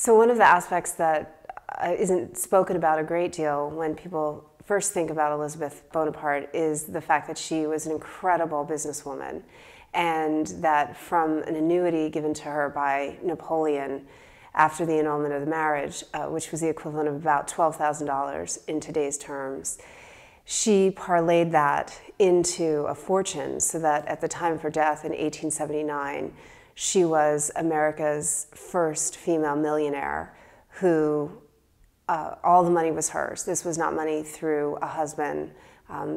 So one of the aspects that isn't spoken about a great deal when people first think about Elizabeth Bonaparte is the fact that she was an incredible businesswoman, and that from an annuity given to her by Napoleon after the annulment of the marriage, which was the equivalent of about $12,000 in today's terms, she parlayed that into a fortune so that at the time of her death in 1879, she was America's first female millionaire who all the money was hers. This was not money through a husband.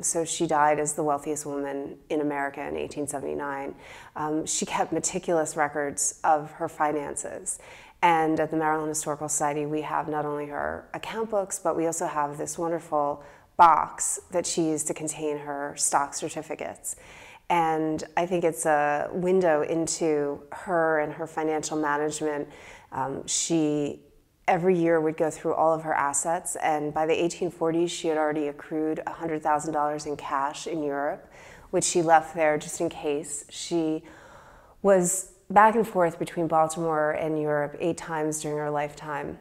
So she died as the wealthiest woman in America in 1879. She kept meticulous records of her finances. And at the Maryland Historical Society, we have not only her account books, but we also have this wonderful box that she used to contain her stock certificates. And I think it's a window into her and her financial management. She every year would go through all of her assets, and by the 1840s she had already accrued $100,000 in cash in Europe, which she left there just in case. She was back and forth between Baltimore and Europe 8 times during her lifetime.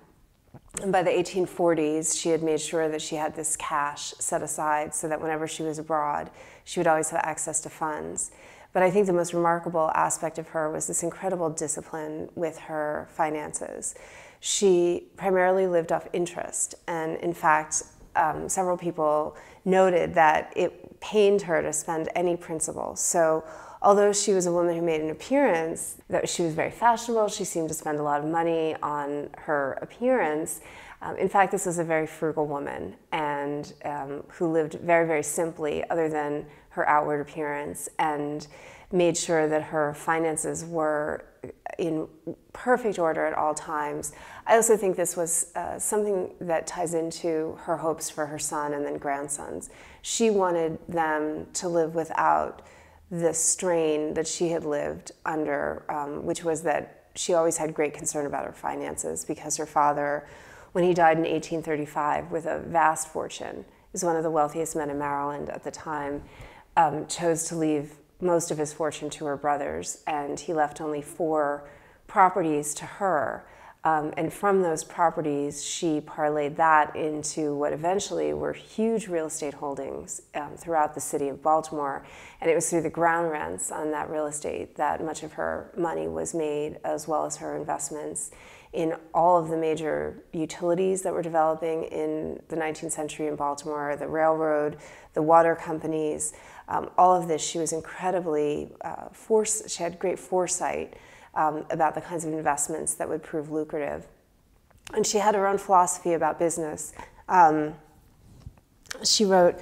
And by the 1840s, she had made sure that she had this cash set aside so that whenever she was abroad, she would always have access to funds. But I think the most remarkable aspect of her was this incredible discipline with her finances. She primarily lived off interest, and in fact, several people noted that it pained her to spend any principal. So although she was a woman who made an appearance that she was very fashionable, she seemed to spend a lot of money on her appearance. In fact, this was a very frugal woman, and who lived very, very simply other than her outward appearance, and made sure that her finances were in perfect order at all times. I also think this was something that ties into her hopes for her son and then grandsons. She wanted them to live without the strain that she had lived under, which was that she always had great concern about her finances, because her father, when he died in 1835 with a vast fortune, is one of the wealthiest men in Maryland at the time, chose to leave most of his fortune to her brothers, and he left only 4 properties to her. And from those properties, she parlayed that into what eventually were huge real estate holdings throughout the city of Baltimore. And it was through the ground rents on that real estate that much of her money was made, as well as her investments in all of the major utilities that were developing in the 19th century in Baltimore, the railroad, the water companies, all of this. She was incredibly, she had great foresight about the kinds of investments that would prove lucrative. And she had her own philosophy about business. She wrote,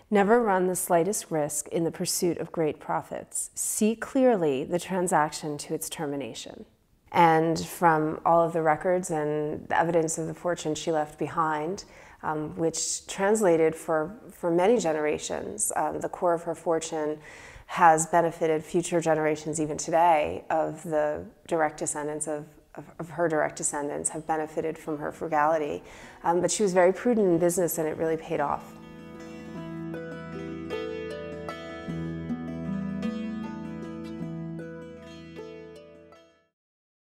"Never run the slightest risk in the pursuit of great profits. See clearly the transaction to its termination." And from all of the records and the evidence of the fortune she left behind, which translated for many generations, the core of her fortune has benefited future generations even today of the direct descendants of her direct descendants have benefited from her frugality. But she was very prudent in business, and it really paid off.